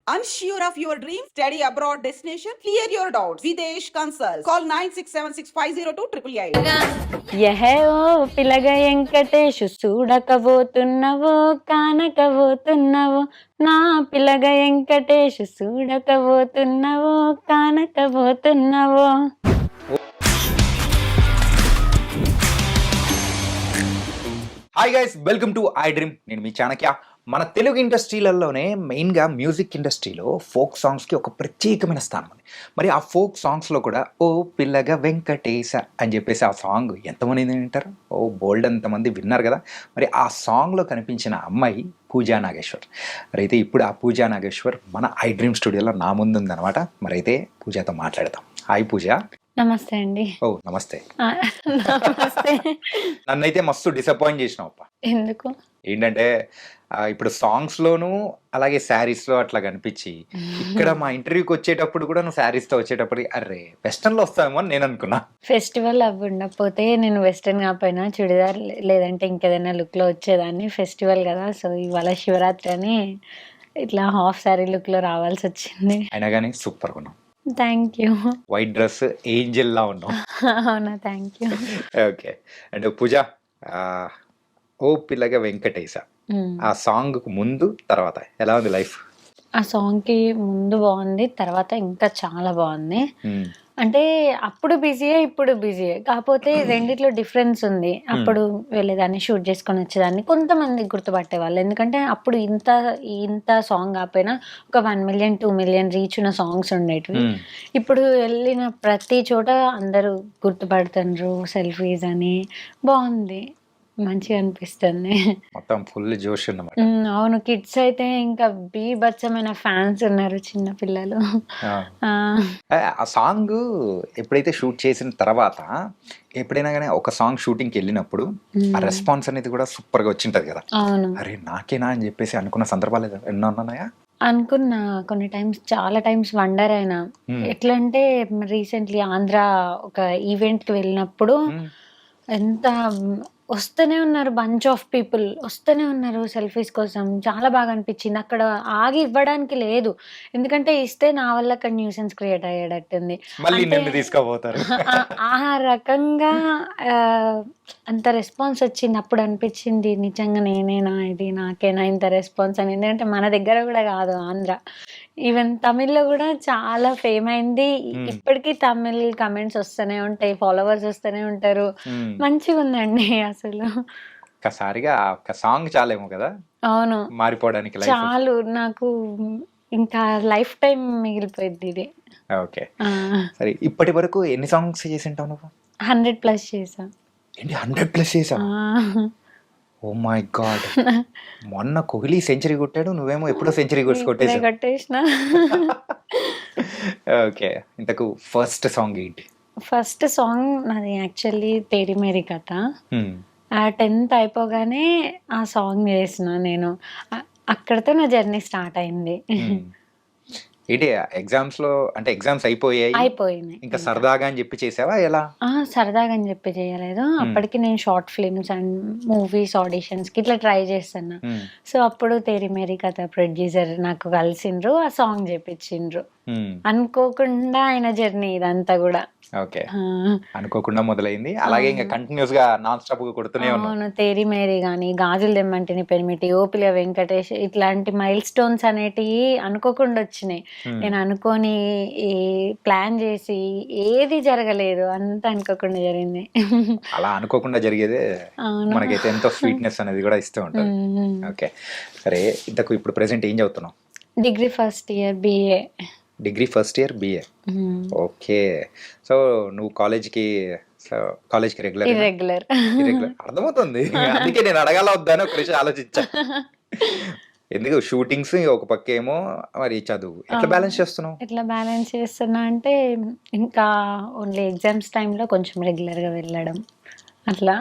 Unsure of your dream? Study abroad destination? Clear your doubts. Videsh Consult. Call 9676502888. యహే ఓ పిలగ వెంకటేషు చూడకబోతున్నవో కానకబోతున్నవో నా పిలగ వెంకటేషు చూడకబోతున్నవో కానకబోతున్నవో. Hi guys, welcome to iDream. నేను మీ చాణక్య. మన తెలుగు ఇండస్ట్రీలలోనే మెయిన్గా మ్యూజిక్ ఇండస్ట్రీలో ఫోక్ సాంగ్స్కి ఒక ప్రత్యేకమైన స్థానం ఉంది. మరి ఆ ఫోక్ సాంగ్స్లో కూడా ఓ పిల్లగా వెంకటేశ అని చెప్పేసి ఆ సాంగ్ ఎంతమంది వింటారు? ఓ బోల్డ్ అంతమంది విన్నారు కదా. మరి ఆ సాంగ్లో కనిపించిన అమ్మాయి పూజా నాగేశ్వర్. మరి అయితే ఇప్పుడు ఆ పూజా నాగేశ్వర్ మన ఐ డ్రీమ్ స్టూడియోలో నా ముందు ఉందన్నమాట. మరి అయితే పూజాతో మాట్లాడదాం. హాయ్ పూజ. నమస్తే అండి. ఓ నమస్తే. నమస్తే. నన్నైతే మస్తు డిసప్పాయింట్ చేసినావు అప్ప. ఎందుకు? ఏంటంటే ఇప్పుడు సాంగ్స్లోను అలాగే శారీస్లో అట్లా కనిపించి ఇక్కడ మా ఇంటర్వ్యూకి వచ్చేటప్పుడు కూడా నువ్వు శారీస్తో వచ్చేటప్పుడు అరే వెస్టర్న్లో వస్తావేమో అని నేను అనుకున్నా. ఫెస్టివల్ అవి ఉండకపోతే నేను వెస్టర్న్ కాకపోయినా చుడిదార్ లేదంటే ఇంకేదైనా లుక్లో వచ్చేదాన్ని. ఫెస్టివల్ కదా, సో ఇవాళ శివరాత్రి అని ఇట్లా హాఫ్ శారీ లుక్లో రావాల్సి వచ్చింది. అయినా కానీ సూపర్గా ఉన్నావు. Thank you. White dress Angela ఉన్నావు. అవునా, థ్యాంక్ యూ. ఓకే. అండ్ పూజ, ఓ పిల్లగా వెంకటేశ ఆ సాంగ్ ముందు తర్వాత ఎలా ఉంది లైఫ్? ఆ సాంగ్కి ముందు బాగుంది, తర్వాత ఇంకా చాలా బాగుంది. అంటే అప్పుడు బిజీయే, ఇప్పుడు బిజీయే, కాకపోతే రెండిట్లో డిఫరెన్స్ ఉంది. అప్పుడు వెళ్ళేదాన్ని, షూట్ చేసుకొని వచ్చేదాన్ని, కొంతమంది గుర్తుపట్టేవాళ్ళు. ఎందుకంటే అప్పుడు ఇంత సాంగ్ కాకపోయినా ఒక 1 million 2 million రీచ్ ఉన్న సాంగ్స్ ఉండేటివి. ఇప్పుడు వెళ్ళిన ప్రతి చోట అందరూ గుర్తుపడుతున్నారు, సెల్ఫీస్ అని. బాగుంది, మంచిగా అనిపిస్తుంది. మొత్తం ఫుల్ జోష్ అన్నమాట. అవును, కిడ్స్ అయితే ఇంకా బీభత్సమైన ఫ్యాన్స్ ఉన్నారు, చిన్న పిల్లలు. ఆ సాంగ్ ఎప్పుడైతే షూట్ చేసిన తర్వాత ఎప్పుడైనా కానీ ఒక సాంగ్ షూటింగ్కి వెళ్ళినప్పుడు ఆ రెస్పాన్స్ అనేది కూడా సూపర్ గా వచ్చింటది కదా. అవును, అరే నాకేనా అని చెప్పేసి అనుకున్న సందర్భాలు ఎన్నో ఉన్నాయా? అనుకున్నా కొన్ని టైమ్స్, చాలా టైమ్స్ వండర్ అయినా. ఎట్లా అంటే రీసెంట్లీ ఆంధ్ర ఒక ఈవెంట్ కి వెళ్ళినప్పుడు ఎంత వస్తూనే ఉన్నారు, బంచ్ ఆఫ్ పీపుల్ వస్తూనే ఉన్నారు సెల్ఫీస్ కోసం. చాలా బాగా అనిపించింది. అక్కడ ఆగి ఇవ్వడానికి లేదు, ఎందుకంటే ఇస్తే నా వల్ల అక్కడ న్యూసెన్స్ క్రియేట్ అయ్యేటట్టుంది. తీసుకుపోతారు ఆ రకంగా అంత రెస్పాన్స్ వచ్చింది. అప్పుడు అనిపించింది నిజంగా నేనేనా ఇది, నాకేనా ఇంత రెస్పాన్స్ అని. ఎందుకంటే మన దగ్గర కూడా కాదు ఆంధ్ర, ఈవెన్ తమిళ్లో కూడా చాలా ఫేమ్ అయింది. ఇప్పటికీ తమిళ్ కమెంట్స్ వస్తూనే ఉంటాయి, ఫాలోవర్స్ వస్తూనే ఉంటారు. మంచిగా ఉందండి అసలు. ఒక్కసారిగా ఒక సాంగ్ చాలేమో కదా. అవును, మారిపోవడానికి చాలు, నాకు ఇంకా లైఫ్ టైం మిగిలిపోయింది ఇది. ఓకే, సరే. ఇప్పటి వరకు ఎన్ని సాంగ్స్ చేసింటావు నువ్వు? 100+ చేసా. ఏంటి 100+ చేసా? Oh my god. మొన్న కోహ్లీ సెంచరీ కొట్టాడు, నువ్వేమో ఎప్పుడో సెంచరీ కొట్టేసిన. ఓకే, ఇంతకు ఫస్ట్ సాంగ్ ఏంటి? ఫస్ట్ సాంగ్ నాది యాక్చువల్లీ తేరి మేరీ కథ. 10th అయిపోగానే ఆ సాంగ్ చేసిన నేను. అక్కడితో నా జర్నీ స్టార్ట్ అయింది. ఏంటి ఎగ్జామ్స్ లో, అంటే ఎగ్జామ్స్ అయిపోయినాయి ఇంకా సరదాగా అని చెప్పి చేసావా ఎలా? సరదాగా అని చెప్పి చేయలేదు. అప్పటికి నేను short films and movies auditions కి ఇట్లా ట్రై చేస్తున్నా. సో అప్పుడు తేరి మేరీ కథ ప్రొడ్యూసర్ నాకు కలిసిండ్రు, ఆ సాంగ్ చేపించిండ్రు. అనుకోకుండా ఆయన జర్నీ ఇదంతా కూడా. ఓకే, అనుకోకుండా మొదలైంది, అలాగే ఇంకా కంటిన్యూస్ గా నాన్ స్టాప్ గా కొడుతూనే ఉన్నాను. అవును, తేరి మేరీ గానీ, గాజులు దెమ్మంటిని పెరిమిటి, ఓపిల వెంకటేష్, ఇట్లాంటి మైల్ స్టోన్స్ అనేటివి అనుకోకుండా వచ్చినాయి. నేను అనుకోని ప్లాన్ చేసి ఏది జరగలేదు, అంతా అనుకోకుండా జరిగింది. అలా అనుకోకుండా జరిగేదే మనకైతే ఎంతో స్వీట్నెస్ అనేది కూడా ఇస్తూ ఉంటుంది. ఓకే, సరే. ఇంతకు ఇప్పుడు ప్రెసెంట్ ఏం చదువుతున్నావు? Degree first year BA. Degree first year BA. Okay, so నువ్వు కాలేజ్కి రెగ్యులర్ అర్థమవుతుంది. అందుకే నేను అడగాల వద్దని ఒక విషయం ఆలోచించా. ఎందుకు షూటింగ్స్ ఒక పక్క ఏమో, మరి చదువు ఎట్లా బ్యాలెన్స్ చేస్తున్నావు? ఎట్లా బ్యాలెన్స్ చేస్తున్నా అంటే ఇంకా ఓన్లీ ఎగ్జామ్స్ టైంలో కొంచెం రెగ్యులర్గా వెళ్ళడం అట్లా.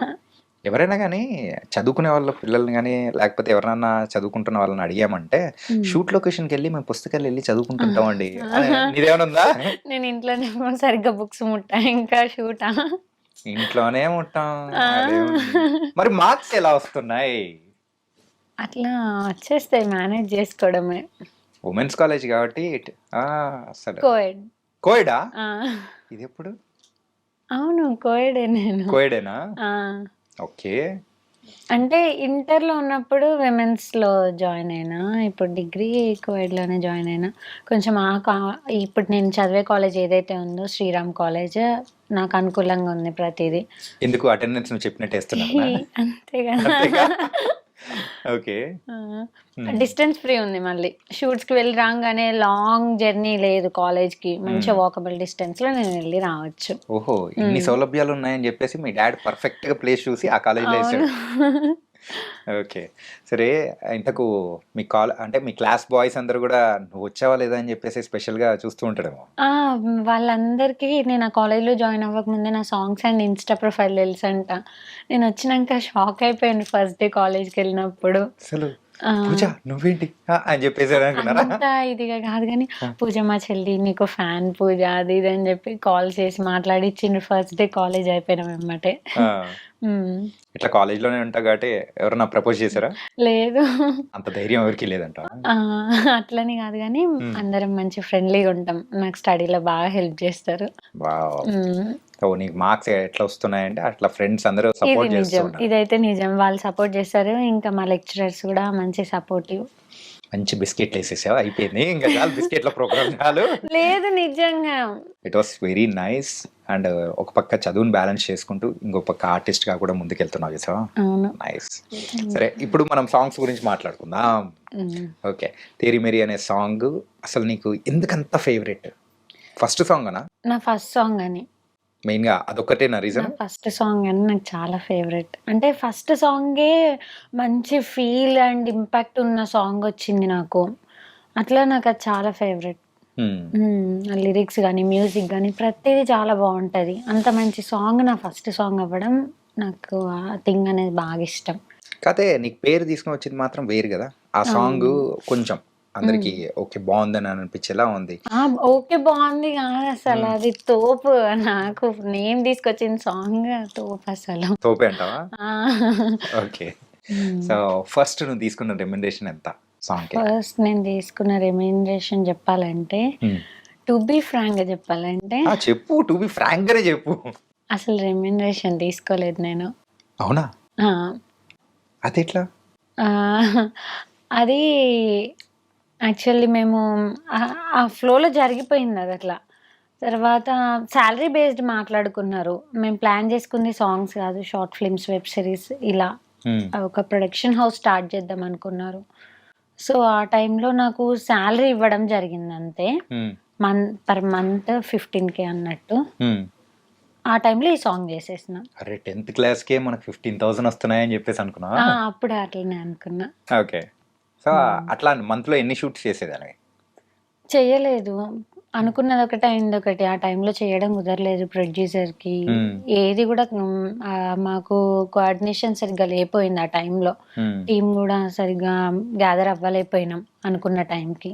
ఎవరైనా కానీ చదువుకునే వాళ్ళ పిల్లల్ని కానీ లేకపోతే ఎవరైనా చదువుకుంటున్న వాళ్ళని అడిగామంటే షూట్ లొకేషన్కి వెళ్ళి మేము పుస్తకాలు వెళ్ళి చదువుకుంటుంటాం అండి. నీదేమైనా ఉందా? నేను ఇంట్లోనే సరిగ్గా బుక్స్ ముట్టా, ఇంకా షూటా? ఇంట్లోనే ముట్టాం. మరి మార్క్స్ ఎలా వస్తున్నాయి? అట్లా వచ్చేస్తాయి, మేనేజ్ చేసుకోవడమే. ఉమెన్స్ కాలేజ్ కాబట్టి అసలు కోఎడ్. కోయిడా ఆ! ఇది ఎప్పుడు అవును. కోఎడే నేను. కోయిడేనా ఆ! ఓకే అంటే ఇంటర్‌లో ఉన్నప్పుడు విమెన్స్‌లో జాయిన్ అయినా. ఇప్పుడు డిగ్రీ కోఎడ్‌లోనే జాయిన్ అయినా. కొంచెం ఇప్పుడు నేను చదివే కాలేజ్ ఏదైతే ఉందో శ్రీరామ్ కాలేజ్ నాకు అనుకూలంగా ఉంది ప్రతీదీ. ఎందుకు అటెండెన్స్ నువ్వు చెప్పినట్టు వేస్తున్నావు అంతే కదా! అంతేగా ఓకే ఆ! డిస్టెన్స్ ఫ్రీ ఉంది మళ్ళీ. షూట్స్‌కి వెళ్ళి రాంగానే లాంగ్ జర్నీ లేదు కాలేజ్‌కి. మంచిగా వాకబుల్ డిస్టెన్స్‌లో నేను వెళ్ళి రావచ్చు. ఓహో ఇన్ని సౌలభ్యాలు ఉన్నాయని చెప్పేసి మీ డాడ్ పర్ఫెక్ట్ గా ప్లేస్ చూసి ఆ కాలేజీలో అవును. వేసాడు ఓకే సరే ఇంతకు మీ అంటే మీ క్లాస్ బాయ్స్ అందరూ కూడా నువ్వు వచ్చావా లేదా అని చెప్పేసి స్పెషల్ గా చూస్తూ ఉంటాడేమో ఆ! వాళ్ళందరికీ నేను ఆ కాలేజ్‌లో జాయిన్ అవ్వకముందే నా సాంగ్స్ అండ్ ఇన్‌స్టా ప్రొఫైల్ తెలుసంట. నేనొచ్చినంక షాక్ అయిపోయాను ఫస్ట్ డే కాలేజ్‌కెళ్ళినప్పుడు. అసలు ఆ! పూజ నువ్వేంటి అని చెప్పేసి అనుకున్నారా అంత ఇదిగా కాదు గానీ, పూజ మా చెల్లి నీకు ఫ్యాన్ పూజ అది ఇది అని చెప్పి కాల్ చేసి మాట్లాడిచ్చిండ్రు ఫస్ట్ డే కాలేజ్ అయిపోయిన వెంబటే. ఆ, హ్మ్. ఇట్లా కాలేజ్లోనే ఉంటా కాబట్టి ఎవరన్నా ప్రపోజ్ చేశారా లేదు. అంత ధైర్యం ఎవరికి లేదంట ఆ! అట్లని కాదు గానీ, అందరం మంచి ఫ్రెండ్లీగా ఉంటాం. నాకు స్టడీలో బాగా హెల్ప్ చేస్తారు. వావ్ హ్మ్. ఓ నీకు మార్క్స్ ఎట్లా వస్తున్నాయంటే అట్లా ఫ్రెండ్స్ అందరూ ఇది సపోర్ట్ చేస్తూ నిజం. ఉన్నారు ఇదైతే నిజం. వాళ్ళు సపోర్ట్ చేస్తారు. ఇంకా మా లెక్చరర్స్ కూడా మంచి సపోర్టివ్. మంచి బిస్కెట్లు వేసేసావు అయిపోయింది ఇంకా చాలు బిస్కెట్ల ప్రోగ్రామ్ చాలు లేదు నిజంగా. It was very nice and ఒక పక్క చదువుని బ్యాలెన్స్ చేసుకుంటూ ఇంకో పక్క ఆర్టిస్ట్ గా కూడా ముందుకెళ్తున్నావు చేసావా అవును. నైస్ సరే ఇప్పుడు మనం సాంగ్స్ గురించి మాట్లాడుకుందాం హ్మ్. ఓకే తేరి మేరీ అనే సాంగ్ అసలు నీకు ఎందుకంత ఫేవరెట్ ఫస్ట్ సాంగ్ అనా నా ఫస్ట్ సాంగ్ అని. మెయిన్ గా అదొక్కటే నా నా రీజన్ ఫస్ట్ సాంగ్ అని నాకు చాలా ఫేవరెట్. అంటే ఫస్ట్ సాంగే మంచి ఫీల్ అండ్ ఇంపాక్ట్ ఉన్న సాంగ్ వచ్చింది నాకు. అట్లా నాకు అది చాలా ఫేవరెట్. ఆ లిరిక్స్ గానీ, మ్యూజిక్ గానీ ప్రతీదీ చాలా బావుంటది. అంత మంచి సాంగ్ నా ఫస్ట్ సాంగ్ అవ్వడం నాకు ఆ థింగ్ అనేది బాగా ఇష్టం. కాతే నీకు పేరు తీసుకొని వచ్చింది మాత్రం వేరు కదా ఆ సాంగ్ అవును. కొంచెం అందరికి ఓకే బాగుందని అనిపించేలా ఉంది ఆ! ఓకే. బావుంది కాదసల. అది తోపు. నాకు నేను తీసుకొచ్చిన సాంగ్ తోపసలు. తోపే అంటావా ఆ! ఓకే హ్మ్. సో ఫస్ట్ నువ్వు తీసుకున్న రెమ్యునరేషన్ ఎంత సాంగ్ ఫస్ట్ నేను తీసుకున్న రెమ్యూనరేషన్ చెప్పాలంటే, టు బీ ఫ్రాంక్‌గా చెప్పాలంటే, చెప్పు టు బి ఫ్రాంక్ గానే చెప్పు అసలు రెమ్యూనరేషన్ తీసుకోలేదు నేను. అవునా ఆ! అది ఎట్లా ఆహ్, అది యాక్చువల్లీ మేము ఆ ఫ్లోలో జరిగిపోయిందదట్లా. తర్వాత సాలరీ బేస్డ్ మాట్లాడుకున్నారు. మేము ప్లాన్ చేసుకుంది సాంగ్స్ కాదు. షార్ట్ ఫిల్మ్స్, వెబ్ సిరీస్ ఇలా. ఒక ప్రొడక్షన్ హౌస్ స్టార్ట్ చేద్దాం అనుకున్నారు. సో, ఆ టైంలో నాకు సాలరీ ఇవ్వడం జరిగిందంతే. పర్ మంత్ 15,000 అన్నట్టు. ఆ టైంలో ఈ సాంగ్ చేసేసిన. అరే 10th క్లాస్కే మనకు 15,000 వస్తున్నాయని చెప్పేసి అనుకున్నా అప్పుడు అట్లనే అనుకున్నా. ఓకే సో అట్లా మంత్ లో ఎన్ని షూట్స్ చేసేదాన్ని చెయ్యలేదు. అనుకున్నదొకటి, అయిందొకటి. ఆ టైంలో చేయడం కుదరలేదు ప్రొడ్యూసర్‌కి. ఏది గూడా మాకు కోఆర్డినేషన్ సరిగ్గా లేపోయింది ఆ టైంలో. టీమ్ గూడా సరిగ్గా గ్యాదర్ అవ్వలేకపోయినాం అనుకున్న టైంకి.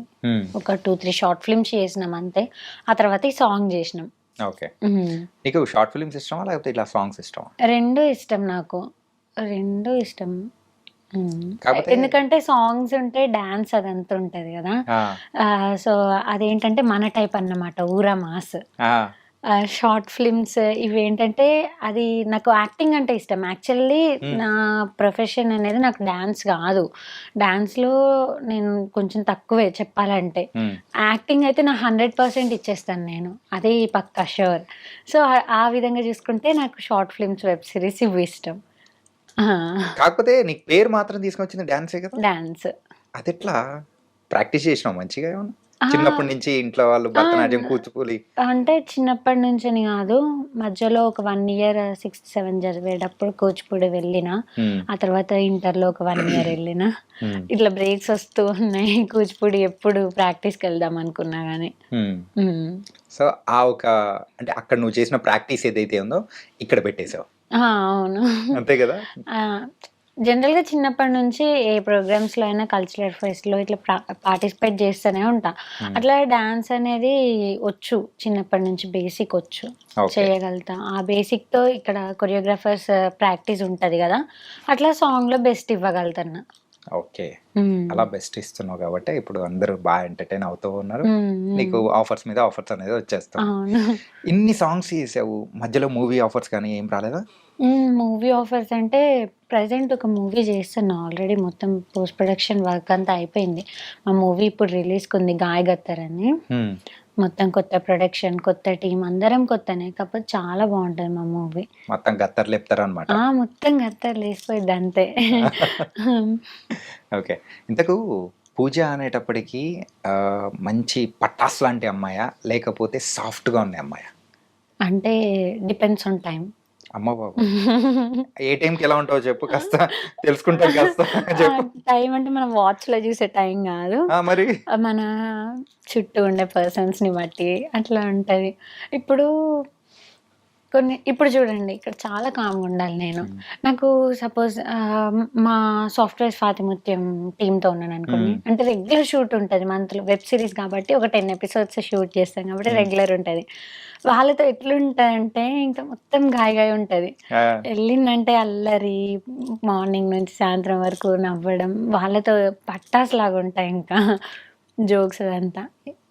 ఒక 2, 3 షార్ట్ ఫిల్మ్స్ చేసినాం అంతే. ఆ తర్వాత ఈ సాంగ్ జేసినాం. ఓకే నీకు షార్ట్ ఫిల్మ్స్ ఇష్టమా లేకపోతే ఇట్లా సాంగ్స్ ఇష్టమా 2 ఇష్టం నాకు. 2 ఇష్టం. కాకపోతే ఎందుకంటే సాంగ్స్ ఉంటే డాన్స్ అదంతా ఉంటది గదా! సో, అదేంటంటే మన టైప్ అన్నమాట. ఊరా మాస్. షార్ట్ ఫిల్మ్స్ ఇవేంటంటే అది నాకు యాక్టింగ్ అంటే ఇష్టం. యాక్చువల్లీ నా ప్రొఫెషన్ అనేది నాకు డాన్స్ గాదు. డాన్స్‌లో నేను కొంచెం తక్కువే చెప్పాలంటే. యాక్టింగ్ అయితే నా 100% ఇచ్చేస్తాను నేను. అది పక్కా ష్యూర్. సో, ఆ విధంగా చూసుకుంటే నాకు షార్ట్ ఫిల్మ్స్, వెబ్ సిరీస్ ఇవి ఇష్టం. కాకపోతే నీకు పేరు మాత్రం తీసుకొచ్చింది డాన్సే కదా డాన్స్. అది ఎట్లా ప్రాక్టీస్ చేసినావు మంచిగా ఏమన్నా ఆ! చిన్నప్పటి నుంచి ఇంట్లో వాళ్ళు భరతనాట్యం కూచిపూడి అంటే చిన్నప్పటి నుంచని గాదు. మధ్యలో ఒక 1 ఇయర్ 6th, 7th చదివేటప్పుడు కూచిపూడి వెళ్ళినా. ఆ తర్వాత ఇంటర్‌లో ఒక 1 ఇయర్ ఎళ్ళినా. ఇట్లా బ్రేక్స్ వస్తూ ఉన్నాయి. కూచిపూడి ఎప్పుడు ప్రాక్టీస్‌కెళ్దాం అనుకున్నా గానీ. సో ఆ ఒక అంటే అక్కడ నువ్వు చేసిన ప్రాక్టీస్ ఏదైతే ఉందో ఇక్కడ పెట్టేసావు అవును. అంతే కదా జనరల్‌గా చిన్నప్పటి నుంచి ఏ ప్రోగ్రామ్స్‌లో అయినా కల్చరల్ ఫెస్ట్‌లో ఇట్లా పార్టిసిపేట్ చేస్తూనే ఉంటా. అట్లా డాన్స్ అనేది వచ్చు. చిన్నప్పటి నుంచి బేసిక్ వచ్చు. చేయగలుగుతా. ఆ బేసిక్‌తో ఇక్కడ కొరియోగ్రాఫర్స్ ప్రాక్టీస్ ఉంటది గదా! అట్లా సాంగ్‌లో బెస్ట్ ఇవ్వగలుగుతున్నా. ఓకే. హ్మ్. అలా బెస్ట్ ఇస్తున్నావు కాబట్టి ఇప్పుడు అందరూ బాగా ఎంటర్టైన్ అవుతూ ఉన్నారు. నీకు ఆఫర్స్ మీద ఆఫర్స్ అనేది వచ్చేస్తాయి. అవును. ఇన్ని సాంగ్స్ చేసావు, మధ్యలో మూవీ ఆఫర్స్ కానీ ఏం రాలేదా? మూవీ ఆఫర్స్ అంటే ప్రెజెంట్ ఒక మూవీ చేస్తున్నా ఆల్రెడీ. మొత్తం పోస్ట్ ప్రొడక్షన్ వర్క్ అంతా అయిపోయింది. మా మూవీ ఇప్పుడు రిలీజ్‌కి ఉంది 'గాయగత్తర్' అని. హ్మ్. మొత్తం కొత్త ప్రొడక్షన్, కొత్త టీమ్, అందరం కొత్తనే. కాకపోతే చాలా బావుంటది మా మూవీ. మొత్తం గత్తర్ లేపుతారనమాట. మొత్తం గత్తర్ లేసిపోయిద్ది అంతే. ఓకే. ఇంతకు పూజ అనేటప్పటికి మంచి పటాస్ లాంటి అమ్మాయా? లేకపోతే సాఫ్ట్‌గా ఉండే అమ్మాయా? అంటే డిపెండ్స్ ఆన్ టైమ్. అమ్మ బాబోయ్! ఏ టైంకి ఎలా ఉంటావో చెప్పు కాస్త తెలుసుకుంటాను కాస్త చెప్పు. టైమ్ అంటే మనం వాచ్‌లో చూసే టైం గాదు. మరి? మన చుట్టూ ఉండే పర్సన్స్‌ని బట్టి అట్లా ఉంటది. ఇప్పుడు ఇప్పుడు చూడండి, ఇక్కడ చాలా కామ్‌గా ఉండాలి నేను. హ్మ్. నాకు సపోజ్ మా సాఫ్ట్‌వేర్ స్వాతిముత్యం టీమ్‌తో ఉన్నాననుకోండి. హ్మ్. అంటే రెగ్యులర్ షూట్ ఉంటది మంత్‌లో. వెబ్ సీరీస్ కాబట్టి ఒక 10 ఎపిసోడ్స్ షూట్ చేస్తాం కాబట్టి రెగ్యులర్ ఉంటది. వాళ్ళతో ఎట్లుంటదంటే ఇంకా మొత్తం గాయి గాయి ఉంటది. ఆ! ఎళ్ళిందంటే అల్లరి, మార్నింగ్ నుంచి సాయంత్రం వరకు నవ్వడం, వాళ్ళతో పట్టాసులాగా ఉంటాయి ఇంకా. జోక్స్ అదంతా.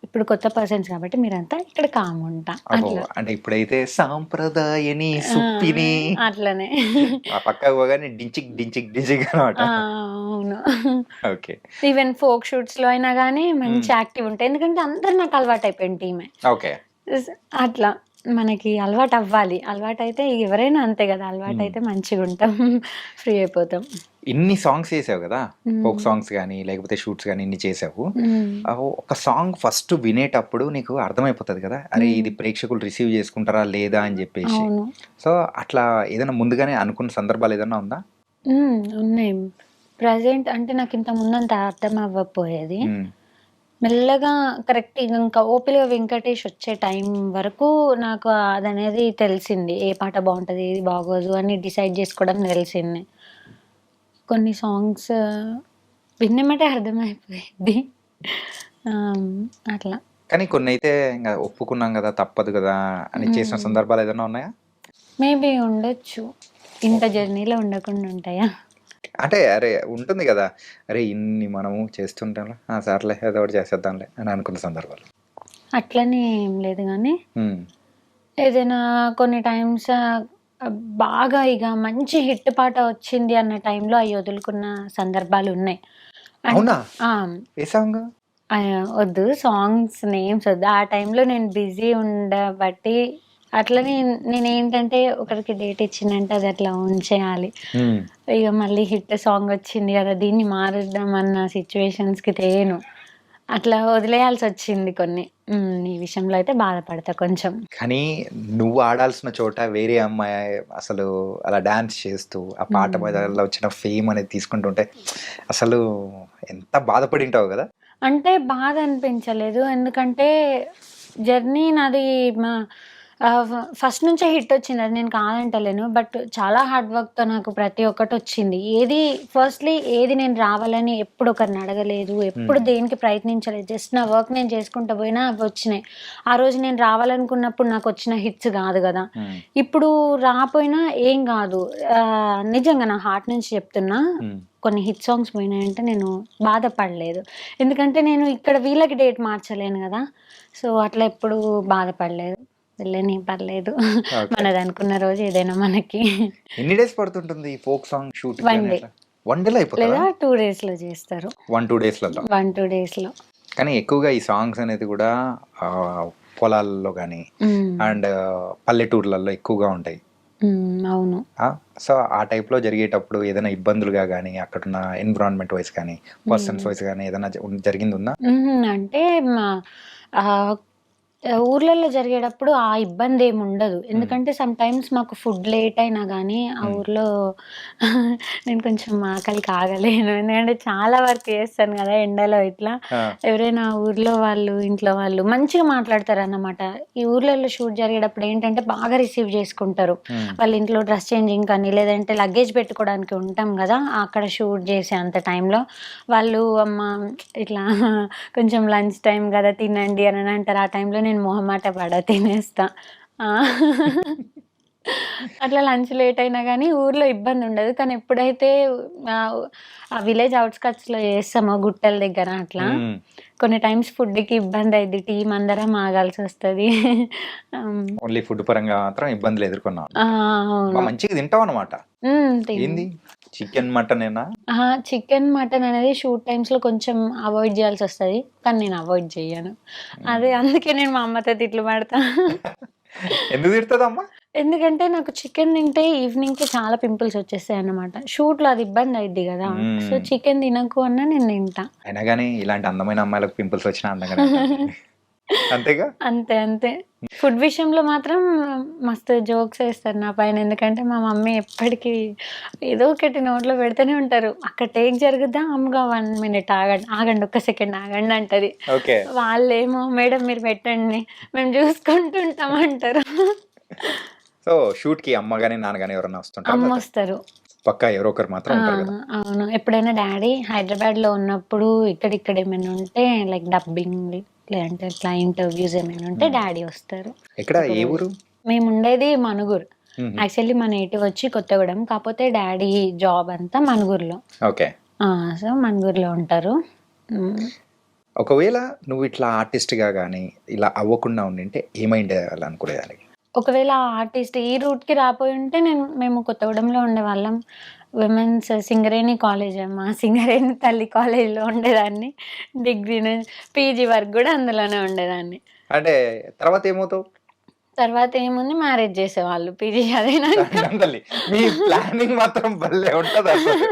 ఇప్పుడు కొత్త పర్సన్స్ కాబట్టి మీరంతా ఇక్కడ కాముంటా అబ్బో! అట్లా. అంటే ఇప్పుడైతే సాంప్రదాయని ఆ! సుప్పిని అట్లనే. ఆ పక్కకు పోగానే డించిక్ డించిక్ డించిక్ అనమాట. అవును. ఓకే. ఈవెన్ ఫోక్ షూట్స్‌లో అయినా గానీ మంచి హ్మ్. యాక్టివ్ ఉంటాయి. ఎందుకంటే అందరూ నాకు అలవాటయిపోయిన టీమే. ఓకే. అట్లా మనకి అలవాటవ్వాలి. అలవాటైతే ఎవరైనా అంతే గదా! హ్మ్. అలవాటైతే మంచిగుంటాం. ఫ్రీ అయిపోతాం. ఇన్ని సాంగ్స్ చేసావు కదా! ఫోక్ హ్మ్. సాంగ్స్ గాని, లేకపోతే షూట్స్ గాని ఇన్ని చేసావు. హ్మ్. ఒక సాంగ్ ఫస్ట్ వినేటప్పుడు నీకు అర్థమైపోతది కదా! అరే! హ్మ్. ఇది ప్రేక్షకులు రిసీవ్ చేసుకుంటారా లేదా అని జెప్పేసి. అవును. సో, అట్లా ఏదైనా ముందుగానే అనుకున్న సందర్భాలు ఏదన్నా ఉందా? ఉన్నాయి. ప్రెజెంట్ అంటే నాకింత ముందంత అర్థం అవ్వకపోయేది. హ్మ్. మెల్లగా కరెక్ట్ ఇంకా 'ఓపిల వెంకటేష్' వచ్చే టైం వరకు నాకు అదనేది తెలిసింది. ఏ పాట బావుంటది, ఏది బాగోదు అని డిసైడ్ జేసుకోవడం తెలిసింది. కొన్ని సాంగ్స్ విన్నెమ్మటే అర్థమైపోయిద్ది. ఆహ్, అట్లా. కానీ కొన్నైతే ఇంగ ఒప్పుకున్నాం గదా! తప్పదు గదా! అని చేసిన హ్మ్. సందర్భాలు ఏదన్నా ఉన్నాయా? మేబీ ఉండొచ్చు. ఇంత జర్నీలో ఉండకుండా ఉంటాయా? అంటే అరే ఉంటుంది గదా! అరే! ఇన్ని మనము చేస్తుంటాంలే. సర్లే ఏదో ఒకటి చేసేద్దాంలే అని అనుకున్న సందర్భాలు. అట్లని ఏం లేదు గానీ, హ్మ్. ఏదైనా కొన్ని టైమ్స్ బాగా ఇగ మంచి హిట్ పాట వచ్చింది అన్న టైంలో అయి వదులుకున్న సందర్భాలున్నాయి. అంటే అవునా? ఆ! ఏ సాంగు? వద్దు సాంగ్స్ నేమ్స్ వద్దు. ఆ టైంలో నేను బిజీ ఉండబట్టి అట్లనే నేనేంటంటే ఒకరికి డేట్ ఇచ్చిందంటే అది అట్లా ఉంచేయాలి. హ్మ్. ఇగ మళ్ళీ హిట్ సాంగ్ వచ్చింది గదా! దీన్ని మారుద్దాం అన్న సిట్యుయేషన్స్‌కి తేను. అట్లా వదిలేయాల్సొచ్చింది కొన్ని. ఈ విషయంలో అయితే బాధపడతా కొంచెం. కానీ నువ్వు ఆడాల్సిన చోట వేరే అమ్మాయి అసలు అలా డాన్స్ చేస్తూ, ఆ పాట మీద హ్మ్. వచ్చిన ఫేమ్ అనేది తీసుకుంటుంటే అసలు ఎంత బాధపడింటావు గదా! అంటే బాధ అనిపించలేదు. ఎందుకంటే జర్నీ నాది మా ఫస్ట్ నుంచే హిట్ వచ్చింది. అది నేను కాదంటలేను. బట్ చాలా హార్డ్ వర్క్‌తో నాకు ప్రతి ఒక్కటొచ్చింది. ఏది నేను రావాలని ఎప్పుడు ఒకరిని అడగలేదు. ఎప్పుడు హ్మ్. దేనికి ప్రయత్నించలేదు. జస్ట్ నా వర్క్ నేను చేసుకుంటూ పోయినా అవొచ్చినాయి. ఆ రోజు నేను రావాలనుకున్నప్పుడు నాకొచ్చిన హిట్స్ గాదు గదా! హ్మ్. ఇప్పుడు రాపోయినా ఏం గాదు. నిజంగా నా హార్ట్ నుంచి చెప్తున్నా. హ్మ్. కొన్ని హిట్ సాంగ్స్ పోయినాయంటే నేను బాధపడలేదు. ఎందుకంటే నేను ఇక్కడ వీళ్ళకి డేట్ మార్చలేను గదా! సో, అట్లా ఎప్పుడు బాధపడలేదు. వెళ్ళని పర్లేదు. ఓకే. మనదనుకున్న రోజు ఏదైనా మనకి. ఎన్ని డేస్ పడుతుంటుంది ఈ ఫోక్ సాంగ్ షూట్‌కి 1 గాని డే అట్లా? 1 డేలో అయిపోతదా? లేదా 2 డేస్‌లో చేస్తారు. 1, 2 డేస్‌లలో. 1, 2 డేస్‌లో. కానీ ఎక్కువగా ఈ సాంగ్స్ అనేది గూడా ఆహ్, పొలాల్లో గాని హ్మ్. అండ్ పల్లెటూర్లలో ఎక్కువగా ఉంటాయి. అవును. ఆ! సో, ఆ టైప్‌లో జరిగేటప్పుడు ఏదైనా ఇబ్బందులుగా గాని, అక్కడున్న ఎన్విరాన్మెంట్ వైస్ కానీ, పర్సన్స్ హ్మ్. వైస్ గాని ఏదైనా జరిగిందుందా? అంటే మా ఆహ్, ఊర్లలో జరిగేటప్పుడు ఆ ఇబ్బందేముండదు. హ్మ్. ఎందుకంటే సమ్‌టైమ్స్ మాకు ఫుడ్ లేట్ అయినా గానీ, ఆ హ్మ్. ఊర్లో నేను కొంచెం ఆకలికి ఆగలేను. ఎందుకంటే చాలా వర్క్ చేస్తాను గదా! ఎండలో ఇట్లా. ఆ! ఎవరైనా ఊర్లో వాళ్ళు, ఇంట్లో వాళ్ళు మంచిగా మాట్లాడతారన్నమాట. ఈ ఊర్లలో షూట్ జరిగేటప్పుడు ఏంటంటే బాగా రిసీవ్ చేసుకుంటారు. హ్మ్. వాళ్ళ ఇంట్లో డ్రెస్ చేంజింగ్ కానీ, లేదంటే లగేజ్ పెట్టుకోవడానికి ఉంటాం గదా! అక్కడ షూట్ చేసే అంత టైంలో వాళ్ళు అమ్మ ఇట్లా కొంచెం లంచ్ టైమ్ గదా! తినండి అని అంటారు. ఆ టైంలో నేను మొహమాట పడా తినేస్తా. ఆ! అట్లా లంచ్ లేట్ అయినా గానీ ఊర్లో ఇబ్బంది ఉండదు. కానీ ఎప్పుడైతే ఆ విలేజ్ ఔట్‌స్కట్స్‌లో చేస్తామో గుట్టల దగ్గర అట్లా హ్మ్. కొన్ని టైమ్స్ ఫుడ్‌కి ఇబ్బంది అయిద్ది. టీమ్ అందరం ఆగాల్సొస్తది. హ్మ్. ఓన్లీ ఫుడ్ పరంగా మాత్రం ఇబ్బందులు ఎదుర్కొన్నావు. ఆ! అవును. మంచిగా తింటావన్నమాట. తిన్ ఏంది? చికెన్, మటనేనా? అహా! చికెన్, మటన్ అనేది షూట్ టైమ్స్‌లో కొంచెం అవాయిడ్ జేయాల్సొస్తది. కానీ నేను అవాయిడ్ జెయ్యను. అదే అందుకే నేను మా అమ్మతో తిట్లు పడతా. ఎందుకు తిడతదమ్మా? ఎందుకంటే నాకు చికెన్ తింటే ఈవినింగ్‌కి చాలా పింపుల్స్ వచ్చేస్తాయన్నమాట. షూట్‌లో అది ఇబ్బంది అయిద్ది గదా! సో, హ్మ్. చికెన్ తినకు అన్నా నేను తింటా. అయినా గాని ఇలాంటి అందమైన అమ్మాయిలకు పింపుల్స్ వచ్చినా అందంగానే ఉంటారు. అంతేగా? అంతే. అంతే. ఫుడ్ విషయంలో మాత్రం మస్తు జోక్స్ ఏస్తారు నా పైన. ఎందుకంటే మా మమ్మీ ఎప్పటికి ఏదో ఒకటి నోట్లో పెడుతూనే ఉంటారు. అక్కడ టేక్ జరుగుద్దా, అమ్మగా 1 మినిట్ ఆగండి, ఆగండి ఒక్క సెకండ్ ఆగండి అంటది. ఓకే. వాళ్ళేమో మేడం మీరు పెట్టండి మేము చూసుకుంటుంటాం అంటారు. సో, షూట్‌కి అమ్మ గాని, నాన్న గాని ఎవరన్నా వస్తుంటారా మీతో? అమ్మొస్తారు. పక్కా ఎవరో ఒకరు మాత్రం ఆ! ఉంటారు కదా! అవును. ఎప్పుడైనా డ్యాడీ హైదరాబాద్‌లో ఉన్నప్పుడు ఇక్కడిక్కడ ఏమైనా ఉంటే లైక్ డబ్బింగ్ లేదంటే ఇట్లా ఇంటర్వ్యూస్ ఏమైనా ఉంటే హ్మ్. డ్యాడీ వస్తారు. ఎక్కడ? ఏ ఒకరోజు. ఊరు? మేముండేది మనుగురు. హుహు. యాక్చువల్లీ మా నేటివ్ వచ్చి కొత్తగూడెం. కాపోతే డ్యాడీ జాబ్ అంతా మనుగురులో. ఓకే. ఆ! సో, మనుగురులో ఉంటారు. హ్మ్. ఒకవేళ నువ్వు ఇట్లా ఆర్టిస్ట్‌గా గాని, ఇలా అవ్వకుండా ఉండింటే ఏమైండాలనుకునేదానివి? ఒకవేళ ఆర్టిస్ట్ ఈ రూట్‌కి రాపోయుంటే మేము కొత్తగూడెంలో ఉండేవాళ్ళం. విమెన్స్ సింగరేణి కాలేజ్ మా సింగరేణి తల్లి కాలేజ్‌లో ఉండేదాన్ని. డిగ్రీ పీజీ వరకు గూడా అందులోనే ఉండేదాన్ని. అంటే తర్వాత ఏమవుతావు? తర్వాత ఏముంది మ్యారేజ్ జేసేవాళ్ళు పీజీ చదివినాక. దండం తల్లి. మీ ప్లానింగ్ మాత్రం భలే ఉంటదసలు.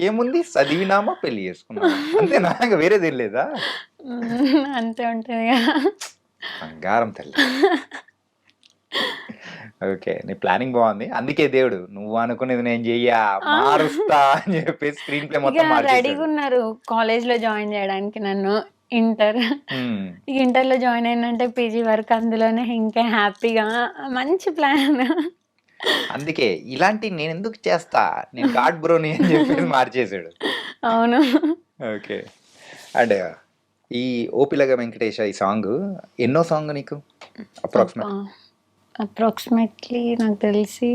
ఏముంది చదివినామా, పెళ్లి చేసుకున్నామా. అంతేనా? ఇంక వేరేదేం లేదా? అంతే ఉంటది గదా! బంగారం తల్లి. ఓకే. నీ ప్లానింగ్ బావుంది. అందుకే దేవుడు నువ్వు అనుకునేది నేను చెయ్యా, ఆ! మారుస్తా అని చెప్పేసి స్క్రీన్ ప్లే ఇగ మొత్తం మార్చేసాడు. రెడీగున్నారు కాలేజ్‌లో జాయిన్ జేయడానికి నన్ను. ఇంటర్. హ్మ్. ఇగ ఇంటర్‌లో జాయిన్ అయ్యానంటే పీజీ వరకు అందులోనే ఇంకా హ్యాపీగా మంచి ప్లాన్. అందుకే ఇలాంటియి నేనెందుకు చేస్తా? నేను గాడ్ బ్రోని అని చెప్పేసి మార్చేసాడు. అవును. ఓకే. అండ్ ఈ 'ఓ పిల్లగా వెంకటేశ' ఈ సాంగు ఎన్నో సాంగ్ నీకు? అప్రాక్సిమేట్. అప్రాక్సిమేట్‌లీ నాకు తెలిసి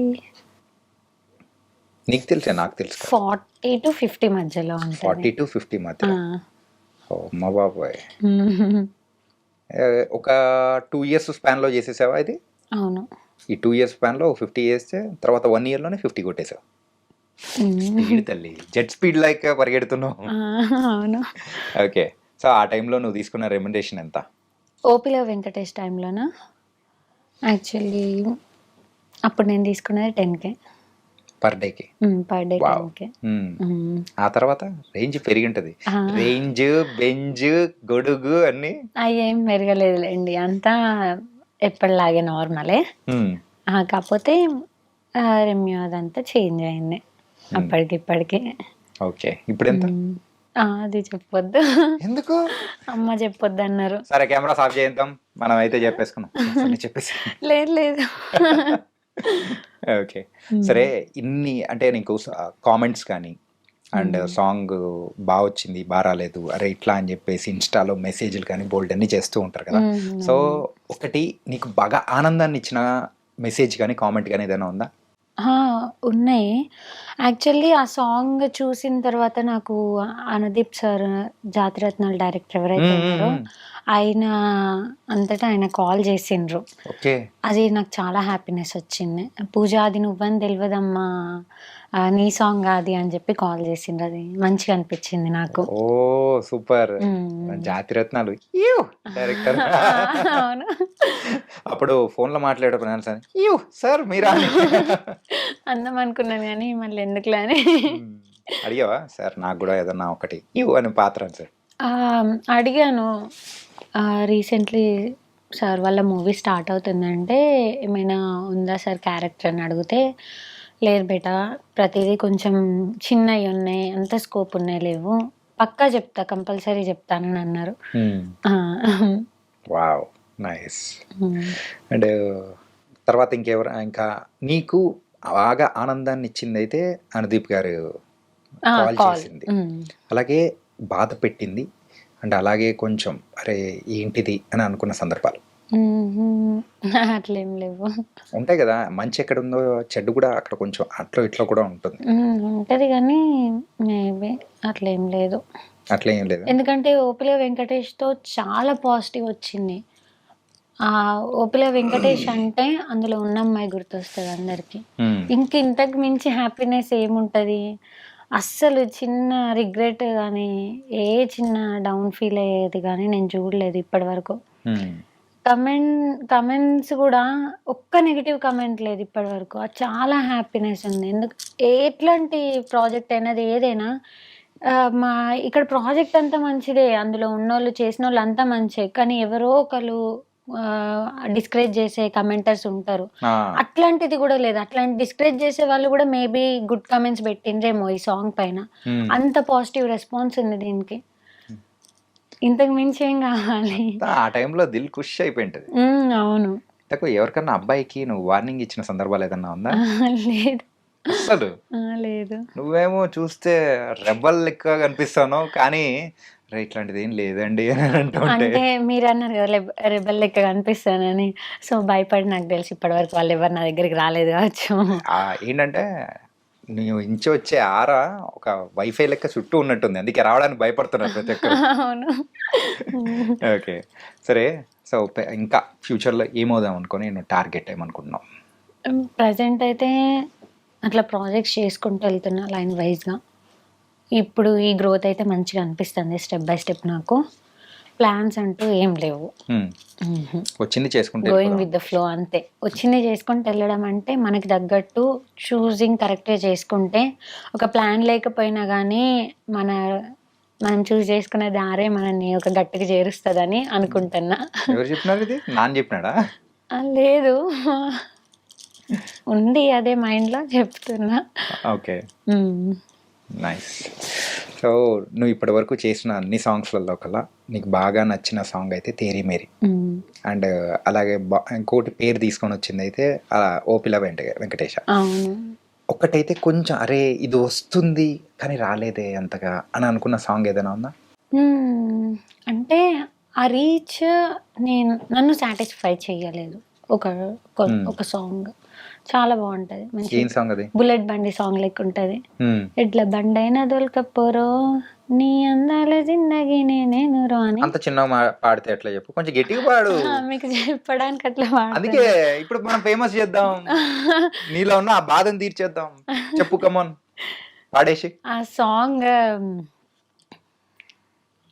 నీకు తెలుసా? నాకు తెలుసు కదా! 40-50 మధ్యలో ఉంటది. 40-50 ఆ! మధ్యలో. ఓహ్! అమ్మ బాబోయ్! హ్మ్. ఒక 2 ఇయర్స్ స్పాన్‌లో చేసేసావా ఇది? అవును. ఈ 2 ఇయర్స్ స్పాన్‌లో 50 చేస్తే తర్వాత 1 ఇయర్‌లోనే 50 కొట్టేసావు. స్పీడ్ తల్లి. జెట్ స్పీడ్ లైక్ పరిగెడుతున్నావు. ఆ! అవును. ఓకే. సో, ఆ టైంలో నువ్వు తీసుకున్న రెమ్యునరేషన్ ఎంత? ఓపిల వెంకటేష్ టైమ్‌లోనా? యాక్చువల్లీ అప్పుడు నేను తీసుకున్నది 10,000. పర్ డేకి. Per day wow! 10,000. హ్మ్. హ్మ్. ఆ తర్వాత రేంజ్ పెరిగుంటది. ఆ! రేంజ్, బెంజ్, గొడుగు అన్నీ. అయ్యేం పెరగలేదులెండి. అంతా ఎప్పటిలాగే నార్మలే. హ్మ్. కాపోతే రెమ్యూ అదంతా చేంజ్ అయింది. హ్మ్. అప్పటికి ఇప్పటికి. ఓకే. ఇప్పుడెంత? హ్మ్. అది చెప్పొద్దు. ఎందుకు? అమ్మ చెప్పొద్దన్నారు. సరే కెమెరాస్ ఆఫ్ చేద్దాం. మనమైతే చెప్పేసుకుందాం. సరే చెప్పేసేయ్. లేదు లేదు. ఓకే. సరే హ్మ్. ఇన్ని అంటే నీకు కామెంట్స్ కానీ అండ్ హ్మ్. సాంగ్ వచ్చింది, రాలేదు. అరే ఇట్లా అని చెప్పేసి ఇన్‌స్టాలో మెసేజ్‌లు కానీ బోలెడన్ని చేస్తూ ఉంటారు కదా! సో, అవును. ఒకటి నీకు బాగా ఆనందాన్ని ఇచ్చిన మెసేజ్ గాని, కామెంట్ గాని ఏదైనా ఉందా? ఆ! ఉన్నాయి. యాక్చువల్లీ ఆ సాంగ్ చూసిన తర్వాత నాకు అనుదీప్ సార్ 'జాతిరత్నాలు' డైరెక్టర్ ఎవరైతే హ్మ్. హ్మ్. ఉన్నారో హ్మ్. ఆయన అంతటా ఆయన కాల్ చేసిండ్రు. ఓకే. అది నాకు చాలా హ్యాపీనెస్ వచ్చింది. పూజ అది నువ్వని తెలవదమ్మా నీ సాంగ్ అది అని చెప్పి కాల్ చేసిండ్రు. అది మంచిగా అనిపించింది నాకు. ఓహ్! సూపర్. హ్మ్. జాతిరత్నాలు యూ డైరెక్టర్. అవును. అప్పుడు ఫోన్‌లో మాట్లాడేటప్పుడు అనాల్సింది. యూ సార్ మీరా అని. అందాం అనుకున్నాను గానీ మళ్ళీ ఎందుకులే అని. హ్మ్. అడిగావా? సార్ నాకు గూడా ఏదన్నా ఒకటి యూ అని పాత్ర సార్. అడిగాను. రీసెంట్‌లీ సార్ వాళ్ళ మూవీ స్టార్ట్ అవుతుందంటే, "ఏమైనా ఉందా సార్ క్యారెక్టర్" అని అడిగితే, "లేదు బేటా ప్రతీదీ కొంచెం చిన్నయున్నాయి. అంత స్కోప్ ఉన్నాయి లేవు. పక్కా చెప్తా. కంపల్సరీ చెప్తానని" అన్నారు. హ్మ్. ఆ! వావ్! నైస్. హ్మ్. అండ్ తర్వాత ఇంకా నీకు బాగా ఆనందాన్నిచ్చిందైతే అనుదీప్ గారు కాల్ కాల్. చేసింది. హ్మ్. అలాగే బాధ పెట్టింది. అండ్ అలాగే కొంచెం అరే ఏంటిది అని అనుకున్న సందర్భాలు. అట్లేం లేవు. ఉంటాయి కదా, మంచి ఎక్కడ ఉందో చెడ్డు కూడా అక్కడ కొంచెం అట్లో ఇట్లో కూడా ఉంటుంది. ఉంటది కానీ మేబీ అట్లేం లేదు. అట్లా ఏం లేదు. ఎందుకంటే ఓపిల వెంకటేష్‌తో చాలా పాజిటివ్ వచ్చింది. ఓపిల వెంకటేష్ అంటే అందులో ఉన్న అమ్మాయి గుర్తొస్తది అందరికి. ఇంతకు మించి హ్యాపీనెస్ ఏముంటది? అస్సలు చిన్న రిగ్రెట్ గానీ, ఏ చిన్న డౌన్ ఫీల్ అయ్యేది గానీ నేను చూడలేదు ఇప్పటివరకు. కమెంట్స్ గూడా ఒక్క నెగెటివ్ కమెంట్ లేదు ఇప్పటివరకు. అది చాలా హ్యాపీనెస్ ఉంది. ఎట్లాంటి ప్రాజెక్ట్ అయినది ఏదైనా మా ఇక్కడ ప్రాజెక్ట్ అంతా మంచిదే. అందులో ఉన్నోళ్ళు చేసినోళ్ళు అంతా మంచే. కానీ ఎవరో ఒకళ్ళు డిస్కరేజ్ చేసే కమెంటర్స్ ఉంటారు. అట్లాంటిది కూడా లేదు. అట్లాంటి డిస్కరేజ్ చేసే వాళ్ళు కూడా మేబీ గుడ్ కమెంట్స్ పెట్టిండ్రేమో ఈ సాంగ్ పైన. అంత పాజిటివ్ రెస్పాన్స్ ఉంది దీనికి. ఇంతకు మించి ఏం కావాలి? ఆ టైంలో దిల్ ఖుష్ అయిపోయింటది. అవును. ఎవరికన్నా అబ్బాయికి నువ్వు వార్నింగ్ ఇచ్చిన సందర్భాలు ఏదన్నా ఉందా? లేదు. అసలు లేదు. నువ్వేమో చూస్తే రెబల్ లెక్క కనిపిస్తాను, కానీ ఇట్లాంటిది ఏం లేదండి అని అంటుంటే. అంటే మీరు అన్నారు కదా రెబల్ లెక్క కనిపిస్తానని. సో భయపడి నాకు తెలిసి ఇప్పటివరకు వాళ్ళు ఎవరు నా దగ్గరికి రాలేదు కావచ్చు. ఏంటంటే నువ్వు ఇంచి వచ్చే ఆరా ఒక వైఫై లెక్క చుట్టూ ఉన్నట్టుంది, అందుకే రావడానికి భయపడుతున్నారు ప్రతి ఒక్కరు. అవును. ఓకే, సరే. సో ఇంకా ఫ్యూచర్లో ఏమవుదాం అనుకుని నేను టార్గెట్ ఏమనుకుంటున్నావు? ప్రజెంట్ అయితే అట్లా ప్రాజెక్ట్స్ చేసుకుంటూ వెళ్తున్నా లైన్ వైజ్గా. ఇప్పుడు ఈ గ్రోత్ అయితే మంచిగా అనిపిస్తుంది స్టెప్ బై స్టెప్. నాకు ప్లాన్స్ అంటూ ఏం లేవు. వచ్చింది చేసుకుంటే గోయింగ్ విత్ ద ఫ్లో అంతే. వచ్చింది చేసుకుంటూ వెళ్ళడం అంటే మనకి తగ్గట్టు చూసింగ్ కరెక్ట్గా చేసుకుంటే, ఒక ప్లాన్ లేకపోయినా కానీ మనం చూస్ చేసుకునే దారే మనల్ని ఒక గట్టికి చేరుస్తుందని అనుకుంటున్నా. ఎవరు చెప్పినారు ఇది? నాన్న చెప్పినాడా? లేదు, ఉంది అదే మైండ్లో చెప్తున్నా. Okay, nice. సో నువ్వు ఇప్పటి వరకు చేసిన అన్ని సాంగ్స్లలో కల్లా నీకు బాగా నచ్చిన సాంగ్ అయితే తేరీ మేరీ. అండ్ అలాగే ఇంకోటి పేరు తీసుకొని వచ్చింది అయితే ఓపిల వెంకటేశ. ఒక్కటైతే కొంచెం అరే ఇది వస్తుంది కానీ రాలేదే అంతగా అని అనుకున్న సాంగ్ ఏదైనా ఉందా? అంటే ఆ రీచ్ నన్ను సాటిస్ఫై చేయలేదు. ఒక సాంగ్ చాలా బాగుంటది. ఏం సాంగ్ అది? బుల్లెట్ బండి సాంగ్ లెక్క ఉంటది. ఎట్లా బండి అయినా దొరకపోరో నీ అందాల జిందగీ నేను రో అని. అంత చిన్న పాడితే ఎట్లా చెప్పు, కొంచెం గట్టిగా పాడు. మీకు చెప్పడానికి అట్లా అందుకే ఇప్పుడు మనం ఫేమస్ చేద్దాం, నీలో ఉన్న ఆ బాధను తీర్చేద్దాం. చెప్పు, కమాన్ పాడేసి. ఆ సాంగ్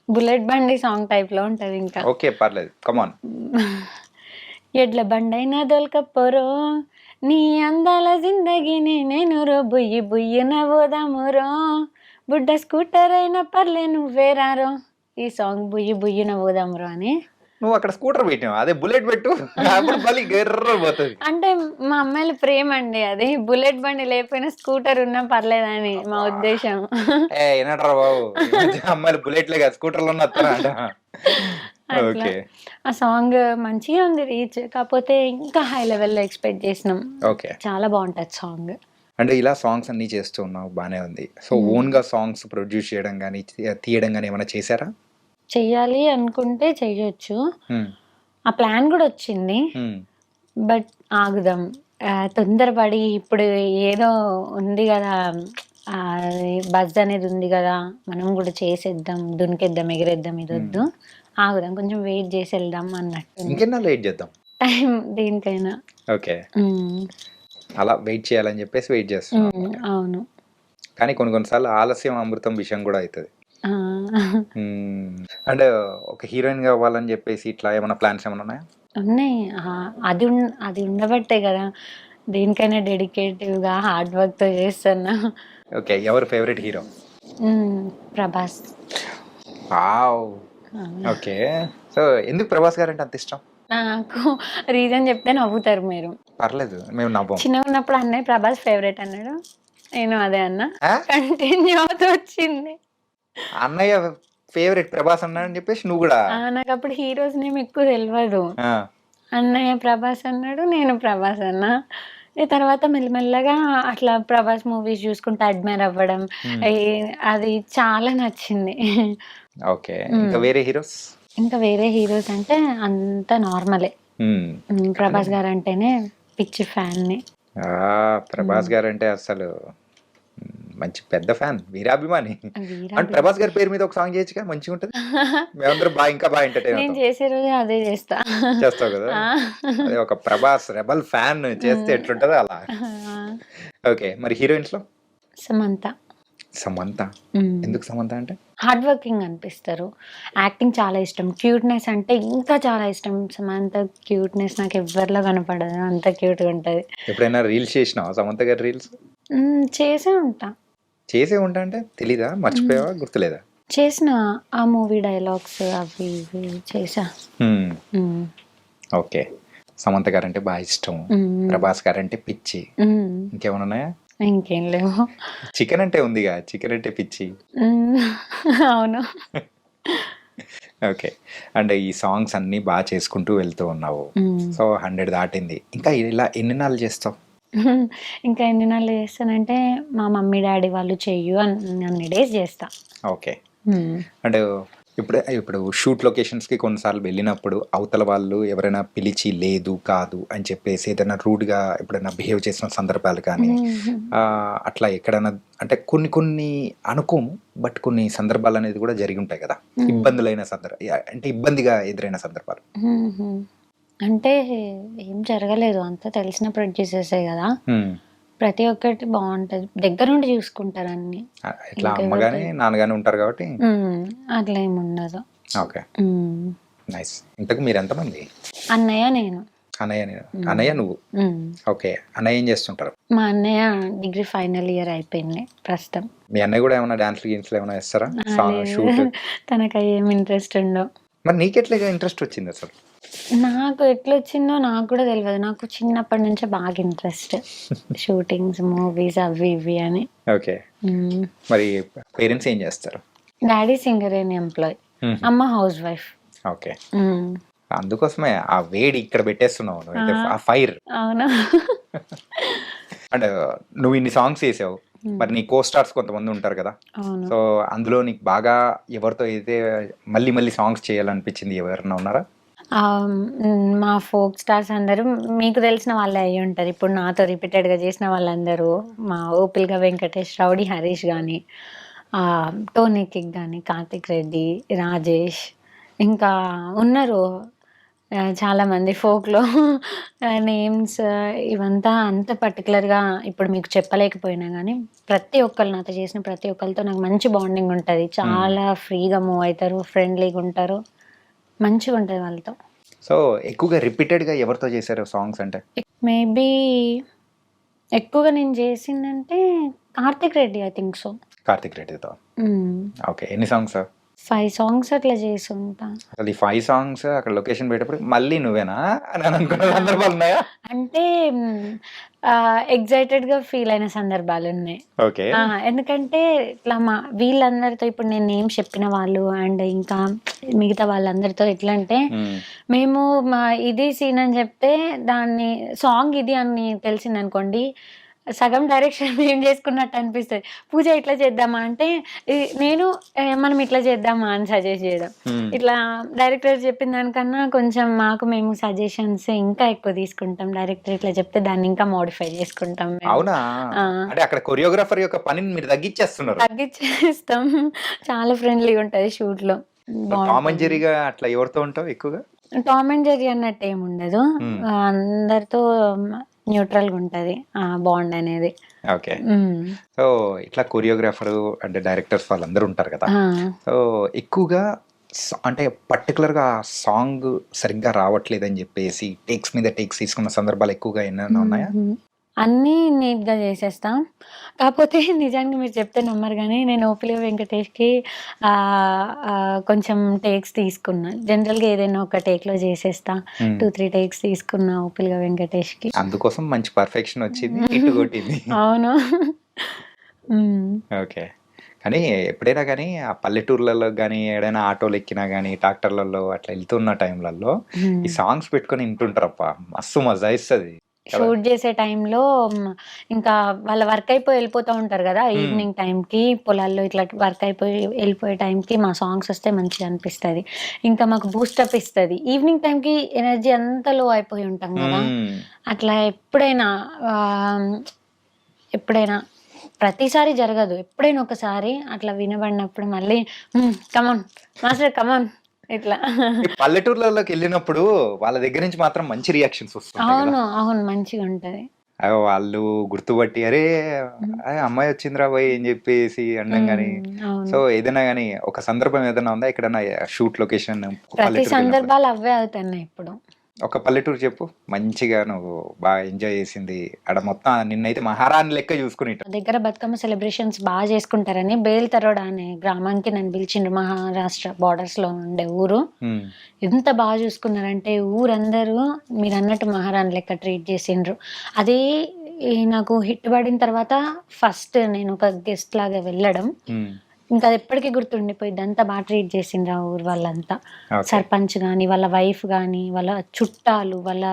బుల్లెట్ బండి సాంగ్ టైప్ లో ఉంటది. ఇంకా ఓకే, పర్లేదు, కమాన్. ఎడ్ల బండైనా దొరకపోరో నీ అందాల జిందగీని నేను రో బుయ్యి బుయ్యి నవ్వుదామురో బుడ్డ స్కూటర్ అయినా పర్లే నువ్వేరారో. ఈ సాంగ్ బుయ్యి బుయ్యి నవ్వుదామురో అని. నువ్వు అక్కడ స్కూటర్ పెట్టావు, అదే బుల్లెట్ పెట్టు, పోతుంది. అంటే మా అమ్మాయిల ప్రేమ అండి అది. బుల్లెట్ బండి లేకపోయినా స్కూటర్ ఉన్నా పర్లేదని మా ఉద్దేశం. ఏనట్రా బాబు, అమ్మాయిలు బుల్లెట్లే కదా స్కూటర్లు ఉన్నట్టు. అట్లా ఆ సాంగ్ మంచిగా ఉంది రీచ్. కాకపోతే ఇంకా హై లెవెల్లో ఎక్స్పెక్ట్ చేసినాం. ఓకే, చాలా బాగుంటది సాంగ్. అంటే ఇలా సాంగ్స్ అన్ని చేస్తూ ఉన్నావు, బానే ఉంది. సో ఓన్ గా సాంగ్స్ ప్రొడ్యూస్ చేయడం కానీ తీయడం కానీ ఏమైనా చేశారా? చెయ్యాలి అనుకుంటే చెయ్యొచ్చు. ఆ ప్లాన్ కూడా వచ్చింది. బట్ ఆగుదాం, తొందరపడి ఇప్పుడు ఏదో ఉంది కదా, బజ్ అనేది ఉంది కదా, మనం కూడా చేసేద్దాం, దునికేద్దాం, ఎగిరేద్దాం, ఇది వద్దు, ఆగుదాం, కొంచెం వెయిట్ చేసి వెళ్దాం అన్నట్టు. ఇంకెన్నా వెయిట్ చేద్దాం టైం దేనికైనా. ఓకే, అలా వెయిట్ చేయాలని చెప్పేసి వెయిట్ చేస్తాం. అవును, కానీ కొన్నిసార్లు ఆలస్యం అమృతం విషయం కూడా అవుతుంది. అంటే ఒక హీరోయిన్ కావాలని చెప్పేసి ఇట్లా ఏమైనా ప్లాన్స్ ఏమైనా ఉన్నాయా? ఉన్నాయి. అది ఉండబట్టే కదా దేనికైనా డెడికేటివ్ గా హార్డ్ వర్క్ తో చేస్తున్నా. ఓకే, ఎవరు favourite hero? Prabhas. Okay, so ఎందుకు ప్రభాస్ గారు అంటే అంత ఇష్టం? నాకు రీజన్ చెప్తే నవ్వుతారు మీరు. పర్లేదు, మేము నవ్వం. చిన్నగా ఉన్నప్పుడు అన్నయ్య ప్రభాస్ ఫేవరెట్ అన్నాడు, నేను అదే అన్నా, కంటిన్యూ అవుతూ వచ్చింది. అన్నయ్య ఫేవరెట్ ప్రభాస్ అన్నాడని చెప్పేసి నువ్వు కూడా? నాకు అప్పుడు హీరోస్ నేమ్ ఎక్కువ తెలియదు. అన్నయ్య ప్రభాస్ అన్నాడు, నేను ప్రభాస్ అన్నా. తర్వాత మెల్లమెల్లగా అట్లా ప్రభాస్ మూవీస్ చూసుకుంటూ అడ్మైర్ అవ్వడం, అది చాలా నచ్చింది. ఓకే, ఇంకా వేరే హీరోస్? ఇంకా వేరే హీరోస్ అంటే అంత నార్మలే. ప్రభాస్ గారు అంటేనే పిచ్చి ఫ్యాన్ని. ప్రభాస్ గారు అంటే అసలు మంచి పెద్ద ఫ్యాన్, వీరాభిమాని. వీరా అండ్ ప్రభాస్ గారి పేరు మీద ఒక సాంగ్ చేయొచ్చుగా, మంచిగా ఉంటుంది. మేమందరం ఇంకా బాగా ఎంటర్టైన్ నేను అవుతాం. చేసే రోజే అదే చేస్తా. చేస్తావు కదా, ఆ. అదే ఒక ప్రభాస్ రెబల్ ఫ్యాన్ చేస్తే ఎట్లుంటుందో అలా. ఓకే, మరి హీరోయిన్స్ లో సమంత. సమంత. ఎందుకు సమంత అంటే? హార్డ్ వర్కింగ్ అనిపిస్తారు, యాక్టింగ్ చాలా ఇష్టం, క్యూట్నెస్ అంటే ఇంకా చాలా ఇష్టం. సమంత క్యూట్నెస్ నాకు ఎవరిలో కనపడదు, అంత క్యూట్గా ఉంటుంది. ఎప్పుడైనా రీల్స్ చేసినావా సమంత గారి రీల్స్? చేసే ఉంటా. చేసే ఉంటా అంటే తెలీదా, మర్చిపోయావా, గుర్తులేదా? చేసిన ఆ మూవీ డైలాగ్స్ అవి ఇవి చేసా. ఓకే, సమంత గారు అంటే బాగా ఇష్టం, ప్రభాస్ గారు అంటే పిచ్చి. ఇంకేమైనా ఉన్నాయా? ఇంకేం లేవు. చికెన్ అంటే ఉందిగా, చికెన్ అంటే పిచ్చి. అవును. ఓకే, అంటే ఈ సాంగ్స్ అన్నీ బాగా చేసుకుంటూ వెళ్తూ ఉన్నావు. సో 100 దాటింది, ఇంకా ఇలా ఎన్ని నాళ్ళు చేస్తావు? ఇంకా ఎన్ని నెలలు చేస్తానంటే మా మమ్మీ డాడీ వాళ్ళు చెయ్యు అన్ని డేస్ చేస్తా. ఓకే, అంటే ఇప్పుడు షూట్ లొకేషన్స్కి కొన్నిసార్లు వెళ్ళినప్పుడు అవతల వాళ్ళు ఎవరైనా పిలిచి లేదు కాదు అని చెప్పేసి ఏదైనా రూడ్గా ఎప్పుడైనా బిహేవ్ చేసిన సందర్భాలు కానీ అట్లా ఎక్కడైనా, అంటే కొన్ని అనుకోము, బట్ కొన్ని సందర్భాలు అనేది కూడా జరిగి ఉంటాయి కదా, ఇబ్బందులైన అంటే ఇబ్బందిగా ఎదురైన సందర్భాలు? అంటే ఏం జరగలేదు, అంతా తెలిసిన ప్రొడ్యూసర్సే కదా, ప్రతి ఒక్కటి బాగుంటది, దగ్గర నుండి చూసుకుంటారు అన్ని. ఇట్లా అమ్మగానే నాన్నగానే ఉంటారు కాబట్టి అట్లా ఏమి ఉండదు. Okay, nice. ఇంతకు మీరు ఎంతమంది? అన్నయ్య నేను. అన్నయ్య నువ్వు. ఓకే, అన్నయ్య ఏం చేస్తుంటారు? మా అన్నయ్య డిగ్రీ ఫైనల్ ఇయర్ అయిపోయింది ప్రస్తుతం. మీ అన్నయ్య కూడా ఏమైనా డాన్స్లు గేమ్స్లు ఏమైనా వేస్తారా? షూట్ తనకు ఏం ఇంట్రెస్ట్ ఉండవు. మరి నీకెట్లా ఇంట్రెస్ట్ వచ్చింది అసలు? నాకు ఎట్లా వచ్చిందో నాకు కూడా తెలియదు, నాకు చిన్నప్పటి నుంచే బాగా ఇంట్రెస్ట్ షూటింగ్స్, మూవీస్ అవి ఇవి అని. ఓకే, మరి పేరెంట్స్ ఏం చేస్తారు? డాడీ సింగరేణి ఎంప్లాయ్, అమ్మ హౌస్ వైఫ్. ఓకే, అందుకోసమే ఆ వేడి ఇక్కడ పెట్టేస్తున్నావు, ఆ ఫైర్. అవునా. అంటే నువ్వు ఇన్ని సాంగ్స్ చేసావు, మరి నీ కో స్టార్స్ కొంతమంది ఉంటారు కదా, సో అందులో నీకు బాగా ఎవరితో అయితే మళ్ళీ సాంగ్స్ చేయాలనిపించింది ఎవరైనా ఉన్నారా? మా ఫోక్ స్టార్స్ అందరూ మీకు తెలిసిన వాళ్ళే అయ్యి ఉంటారు. ఇప్పుడు నాతో రిపీటెడ్గా చేసిన వాళ్ళందరూ మా ఓపిల్గా వెంకటేష్, రౌడీ హరీష్ కానీ, టోనీ కిక్ కానీ, కార్తిక్ రెడ్డి, రాజేష్, ఇంకా ఉన్నారు చాలామంది ఫోక్లో. నేమ్స్ ఇవంతా అంత పర్టికులర్గా ఇప్పుడు మీకు చెప్పలేకపోయినా కానీ ప్రతి ఒక్కరు నాతో చేసిన ప్రతి ఒక్కరితో నాకు మంచి బాండింగ్ ఉంటుంది, చాలా ఫ్రీగా మూవ్ అవుతారు, ఫ్రెండ్లీగా ఉంటారు, మంచిగా ఉంటుంది వాళ్ళతో. సో ఎక్కువగా రిపీటెడ్గా ఎవరితో చేశారు సాంగ్స్ అంటే? మేబీ ఎక్కువగా నేను చేసిందంటే Karthik Reddy, I think so. Karthik రెడ్డితో. ఓకే, ఎన్ని సాంగ్స్? 5 songs అట్లా చేసి ఉంటా. అసలు ఈ 5 songs అక్కడ లొకేషన్ పెట్టేప్పుడు మళ్ళీ నువ్వేనా అని అనుకున్న సందర్భాలు ఉన్నాయా? అంటే ఎగ్జైటెడ్గా ఫీల్ అయిన సందర్భాలు ఉన్నాయి. ఓకే, ఎందుకంటే ఇట్లా వీళ్ళందరితో ఇప్పుడు నేను ఏం చెప్పిన వాళ్ళు అండ్ ఇంకా మిగతా వాళ్ళందరితో ఎట్లా అంటే మేము ఇది సీన్ అని చెప్తే దాన్ని సాంగ్ ఇది అని తెలిసింది అనుకోండి, సగం డైరెక్షన్ ఏం చేసుకున్నట్టు అనిపిస్తుంది. పూజ ఇట్లా చేద్దామా అంటే నేను మనం ఇట్లా చేద్దామా అని సజెస్ట్ చేయడం, ఇట్లా డైరెక్టర్ చెప్పిన దానికన్నా కొంచెం మేము సజెషన్స్ ఇంకా ఎక్కువ తీసుకుంటాం. డైరెక్టర్ ఇట్లా చెప్తే దాన్ని ఇంకా మోడిఫై చేసుకుంటాం. అవునా? అంటే అక్కడ కొరియోగ్రాఫర్ యొక్క పనిని మీరు తగ్గించేస్తాం. చాలా ఫ్రెండ్లీగా ఉంటది షూట్ లో. టామ్ అండ్ జెర్రీగా అట్లా ఎవరితో ఉంటావు ఎక్కువగా? టామ్ అండ్ జెర్రీ అన్నట్టు ఏమి ఉండదు, అందరితో న్యూట్రల్గా ఉంటుంది బాండ్ అనేది. ఓకే, సో ఇట్లా కొరియోగ్రాఫర్ అంటే డైరెక్టర్స్ వాళ్ళందరూ ఉంటారు కదా, సో ఎక్కువగా అంటే పర్టికులర్గా సాంగ్ సరిగ్గా రావట్లేదని చెప్పేసి టేక్స్ మీద టేక్స్ తీసుకున్న సందర్భాలు ఎక్కువగా ఏమైనా ఉన్నాయా? అన్నీ నీట్గా చేసేస్తా, కాకపోతే నిజానికి మీరు చెప్తే నమ్మరు కానీ నేను ఓపిల్గా వెంకటేష్కి కొంచెం టేక్స్ తీసుకున్నా. జనరల్గా ఏదైనా ఒక టేక్లో చేసేస్తా, 2-3 టేక్స్ తీసుకున్నా ఓపిల్గా వెంకటేష్కి. అందుకోసం మంచి పర్ఫెక్షన్ వచ్చింది. అవును. ఓకే, కానీ ఎప్పుడైనా కానీ ఆ పల్లెటూర్లలో కానీ ఏదైనా ఆటోలు ఎక్కినా కానీ ట్రాక్టర్లలో అట్లా వెళ్తున్న టైంలలో ఈ సాంగ్స్ పెట్టుకొని వింటుంటారప్ప, మస్తు మజా ఇస్తుంది. షూట్ చేసే టైంలో ఇంకా వాళ్ళ వర్క్ అయిపోయి వెళ్ళిపోతూ ఉంటారు కదా ఈవినింగ్ టైంకి పొలాల్లో ఇట్లా వర్క్ అయిపోయి వెళ్ళిపోయే టైంకి మా సాంగ్స్ వస్తే మంచిగా అనిపిస్తుంది. ఇంకా మాకు బూస్టప్ ఇస్తుంది. ఈవినింగ్ టైంకి ఎనర్జీ అంతా లో అయిపోయి ఉంటాం కదా, అట్లా ఎప్పుడైనా ప్రతిసారి జరగదు, ఎప్పుడైనా ఒకసారి అట్లా వినబడినప్పుడు మళ్ళీ కమాన్ మాస్టర్ కమాన్ ఇట్లా. ఈ పల్లెటూర్లలోకి వెళ్ళినప్పుడు వాళ్ళ దగ్గర నుంచి మాత్రం మంచి రియాక్షన్స్ వస్తుంటాయి కదా. అవును అవును మంచిగా ఉంటది. వాళ్ళు గుర్తుపట్టి అరే అమ్మాయి వచ్చిందిరా పోయి అని చెప్పేసి అనడం కానీ. అవును. సో ఏదైనా కానీ ఒక సందర్భం ఏదైనా ఉందా ఎక్కడన్నా షూట్ లొకేషన్ ప్రతి సందర్భాలు అవే అవుతున్నాయి ఇప్పుడు. ఒక పల్లెటూరు చెప్పు మంచిగా నువ్వు బాగా ఎంజాయ్ చేసింది ఆడ మొత్తం నిన్నైతే మహారాణి లెక్క చూసుకుని. మా దగ్గర బతుకమ్మ సెలబ్రేషన్స్ బాగా చేసుకుంటారని బేల్తరోడ అనే గ్రామానికి నన్ను పిలిచిండ్రు. మహారాష్ట్ర బార్డర్స్ లో ఉండే ఊరు. ఎంత బాగా చూసుకున్నారంటే ఊరందరూ మీరు అన్నట్టు మహారాణి లెక్క ట్రీట్ చేసిండ్రు. అది నాకు హిట్ పడిన తర్వాత ఫస్ట్ నేను ఒక గెస్ట్ లాగా వెళ్ళడం, ఇంకా అది ఎప్పటికీ గుర్తుండిపోయింది. అంతా బాగా ట్రీట్ చేసిండ్రు ఆ ఊరు వాళ్ళంతా. సర్పంచ్ కానీ వాళ్ళ వైఫ్ కానీ వాళ్ళ చుట్టాలు వాళ్ళ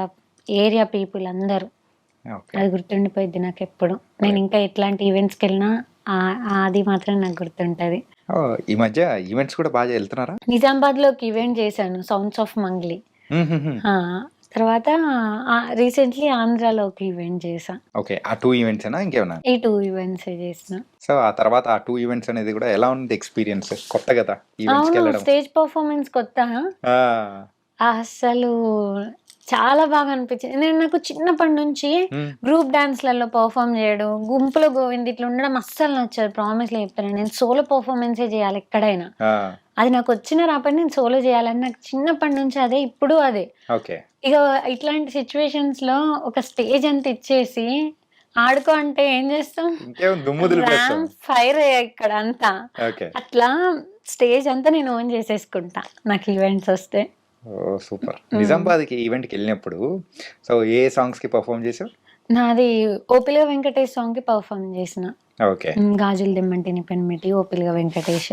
ఏరియా పీపుల్ అందరూ. అది గుర్తుండిపోయింది నాకు ఎప్పుడు. నేను ఇంకా ఎట్లాంటి ఈవెంట్స్కి వెళ్ళినా అది మాత్రం నాకు గుర్తుంటది. ఈ మధ్య ఈవెంట్స్ కూడా బాగా వెళ్తున్నారా? నిజామాబాద్ లోకి ఈవెంట్ చేశాను, సౌండ్స్ ఆఫ్ మంగ్లీ. తర్వాత రీసెంట్లీ ఆంధ్రాలోకి ఈవెంట్ చేసా. ఓకే, ఆ 2 ఈవెంట్స్ ఇంకేమన్నా? ఈ 2 ఈవెంట్స్ చేసిన. సో ఆ తర్వాత ఆ 2 ఈవెంట్స్ అనేది కూడా ఎలా ఉంది ఎక్స్పీరియన్స్? కొత్త కదా ఈవెంట్స్ కి అవును, వెళ్ళడం. స్టేజ్ పర్ఫార్మెన్స్ కొత్త. అసలు చాలా బాగా అనిపించింది. నేను నాకు చిన్నప్పటి నుంచి గ్రూప్ డాన్స్లలో పర్ఫామ్ చేయడం, గుంపులో గోవింద్ ఇట్లా ఉండడం అస్సలు నచ్చదు. ప్రామిస్లో చెప్తాను, నేను సోలో పర్ఫార్మెన్సే చేయాలి ఎక్కడైనా. అది నాకు వచ్చిన రాపడి నేను సోలో చేయాలని నాకు చిన్నప్పటి నుంచి అదే, ఇప్పుడు అదే. ఇక ఇట్లాంటి సిచ్యువేషన్స్ లో ఒక స్టేజ్ అంతా ఇచ్చేసి ఆడుకో అంటే ఏం చేస్తాం, ఫైర్ ఇక్కడ అంతా. అట్లా స్టేజ్ అంతా నేను ఓన్ చేసేసుకుంటా నాకు ఈవెంట్స్ వస్తే. సూపర్. నిజామాబాద్ కి ఈవెంట్ కి వెళ్ళినప్పుడు సో ఏ సాంగ్స్ కి పర్ఫామ్ చేసావు? నాది ఓపిల్గా వెంకటేష్ సాంగ్ కి పర్ఫామ్ చేసిన. గాజులు దిమ్మంటిని పెన్మిటి ఓపిల్గా వెంకటేష్.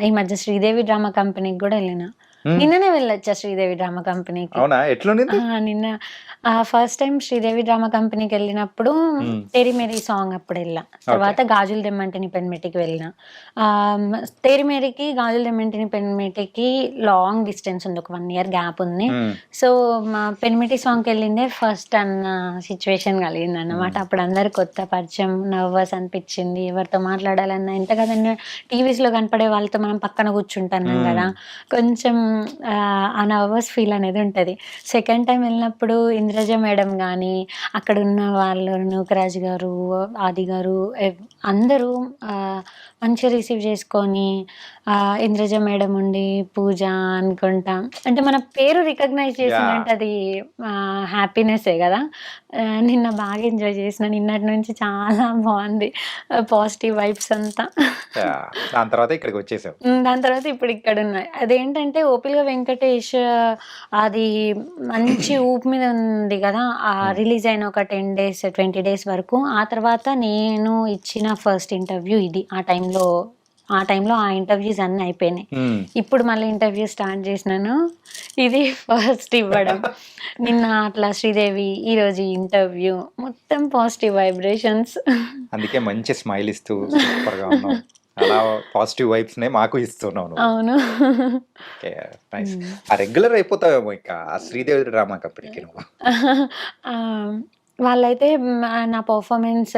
ఈ మధ్య శ్రీదేవి డ్రామా కంపెనీకి కూడా వెళ్ళిన. నిన్ననే వెళ్ళొచ్చా శ్రీదేవి డ్రామా కంపెనీకి. నిన్న ఫస్ట్ టైం శ్రీదేవి డ్రామా కంపెనీకి వెళ్ళినప్పుడు తేరిమేరి సాంగ్ అప్పుడు వెళ్ళా. తర్వాత గాజులు దెమ్మంటిని పెన్మిటికి వెళ్ళిన. తేరిమేరికి గాజులు దెమ్మంటిని పెన్మిటికి లాంగ్ డిస్టెన్స్ ఉంది, ఒక 1 year గ్యాప్ ఉంది. సో మా పెన్మిటి సాంగ్కి వెళ్ళిందే ఫస్ట్ అన్న సిచ్యువేషన్ కలిగింది అన్నమాట. అప్పుడు అందరు కొత్త పరిచయం, నర్వస్ అనిపించింది. ఎవరితో మాట్లాడాలన్నా ఎంత కదన్నా టీవీస్ లో కనపడే వాళ్ళతో మనం పక్కన కూర్చుంటున్నాం కదా, కొంచెం ఆ నర్వస్ ఫీల్ అనేది ఉంటుంది. సెకండ్ టైం వెళ్ళినప్పుడు ఇంద్రజ మేడం కానీ అక్కడ ఉన్న వాళ్ళు, నూకరాజు గారు, ఆది గారు అందరూ మంచిగా రిసీవ్ చేసుకొని, ఇంద్రజ మేడం ఉండి పూజ అనుకుంటా అంటే మన పేరు రికగ్నైజ్ చేసిందంటే అది హ్యాపీనెస్సే కదా. నిన్న బాగా ఎంజాయ్ చేసిన, నిన్నటి నుంచి చాలా బాగుంది, పాజిటివ్ వైబ్స్ అంతా. దాని తర్వాత ఇక్కడికి వచ్చేసావు. దాని తర్వాత ఇప్పుడు ఇక్కడ ఉన్నాయి. అదేంటంటే ఓపిల్గా వెంకటేష్ అది మంచి ఊపు మీద ఉంది కదా, రిలీజ్ అయిన ఒక 10 days 20 days వరకు. ఆ తర్వాత నేను ఇచ్చిన ఫస్ట్ ఇంటర్వ్యూ ఇది. ఆ టైంలో ఆ ఇంటర్వ్యూస్ అన్నీ అయిపోయినాయి. ఇప్పుడు మళ్ళీ ఇంటర్వ్యూ స్టార్ట్ చేసినాను, ఇది ఫస్ట్ ఇవ్వడం. నిన్న అట్లా శ్రీదేవి, ఈరోజు ఇంటర్వ్యూ, మొత్తం పాజిటివ్ వైబ్రేషన్స్. అందుకే మంచి స్మైల్ ఇస్తూ సూపర్ గా ఉన్నావు. అలా పాజిటివ్ వైబ్స్ నే మాకు ఇస్తున్నావు. అవును, రెగ్యులర్ అయిపోతావేమో ఇంకా శ్రీదేవి డ్రామా కంపెనీకి నువ్వు. వాళ్ళైతే నా పర్ఫార్మెన్స్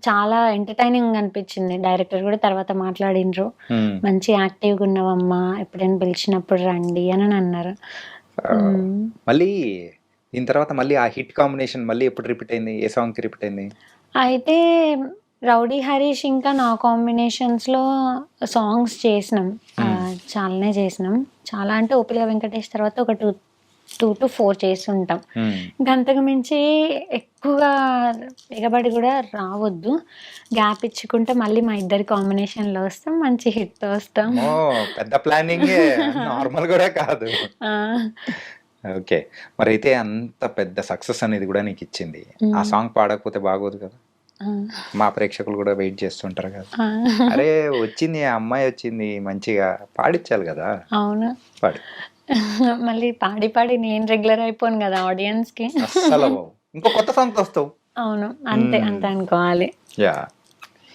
చాలా ఎంటర్టైనింగ్ అనిపించింది. డైరెక్టర్ కూడా తర్వాత మాట్లాడిండ్రు, మంచి యాక్టివ్గా ఉన్నావమ్మా, ఎప్పుడైనా పిలిచినప్పుడు రండి అని అన్నారు. మళ్ళీ దీని తర్వాత మళ్ళీ ఆ హిట్ కాంబినేషన్ మళ్ళీ ఎప్పుడు రిపీట్ అయింది? ఏ సాంగ్ కి రిపీట్ అయింది? అయితే రౌడీ హరీష్ ఇంకా నా కాంబినేషన్స్లో సాంగ్స్ చేసినాం, చాలానే చేసినాం. చాలా అంటే ఓపిల్గా వెంకటేష్ తర్వాత ఒక 2 to 4 చేసి ఉంటాం. ఇంకా అంతకు మించి ఎక్కువగా ఎగబడి కూడా రావద్దు, గ్యాప్ ఇచ్చుకుంటే మళ్ళీ మా ఇద్దరి కాంబినేషన్లో వస్తాం, మంచి హిట్తో వస్తాం. పెద్ద ప్లానింగ్, నార్మల్ కూడా కాదు. ఓకే, మరి అయితే అంత పెద్ద సక్సెస్ అనేది కూడా నీకు ఇచ్చింది, ఆ సాంగ్ పాడకపోతే బాగోదు కదా. మా ప్రేక్షకులు కూడా వెయిట్ చేస్తుంటారు కదా, అరే వచ్చింది ఆ అమ్మాయి వచ్చింది మంచిగా పాడించాలి కదా. అవును, పాడు. మళ్ళీ పాడి పాడి నేను రెగ్యులర్ అయిపోను కదా ఆడియన్స్ కి. అస్సలు ఇంకో కొత్త సాంగ్ వస్తావు. అవును, అంతే అంతే అనుకోవాలి. యా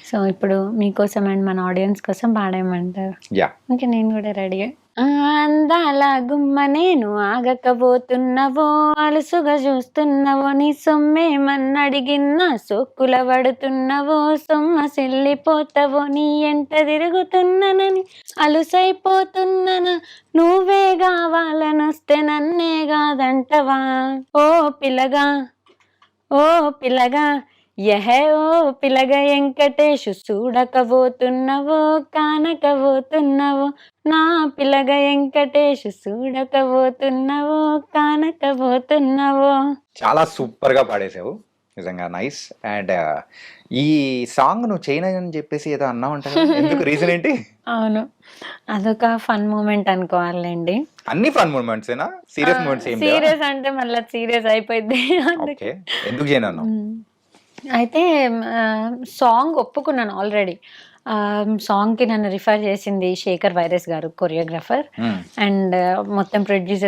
సో ఇప్పుడు మీకోసం అండ్ మన ఆడియన్స్ కోసం పాడేయమంటారు. యా ఇంకా నేను కూడా రెడీ. అందాల గుమ్మ నేను ఆగకపోతున్నవో, అలుసుగా చూస్తున్నవో, నీ సొమ్మేమన్నడిగిన్నా సోక్కుల పడుతున్నవో, సొమ్మసిల్లిపోతావో, నీ ఎంట తిరుగుతున్ననని అలుసైపోతున్ననా, నువ్వే కావాలనొస్తే నన్నే కాదంటవా, ఓ పిల్లగా ఓ పిల్లగా యహే ఓ పిలగ వెంకటేషు, చూడకపోతున్నవో కానకపోతున్నవో, నా పిలగ వెంకటేషు, చూడకపోతున్నవో కానకపోతున్నవో. చాలా సూపర్ గా పాడేసావు, నిజంగా నైస్. అండ్ ఈ సాంగ్ నువ్వు చేయనని చెప్పేసి ఏదో అన్నావు అంటే ఎందుకు, రీజన్ ఏంటి? అవును, అదొక ఫన్ మూమెంట్ అనుకోవాలండి. అన్ని ఫన్ మూమెంట్స్ ఏనా, సీరియస్ మూమెంట్స్ ఏం లేవా? సీరియస్ అంటే మళ్ళీ సీరియస్ అయిపోయింది. ఓకే, ఎందుకు చేయను? అయితే సాంగ్ ఒప్పుకున్నాను ఆల్రెడీ. సాంగ్కి నన్ను రిఫర్ చేసింది శేఖర్ వైరస్ గారు, కొరియోగ్రాఫర్, అండ్ మొత్తం ప్రొడ్యూసర్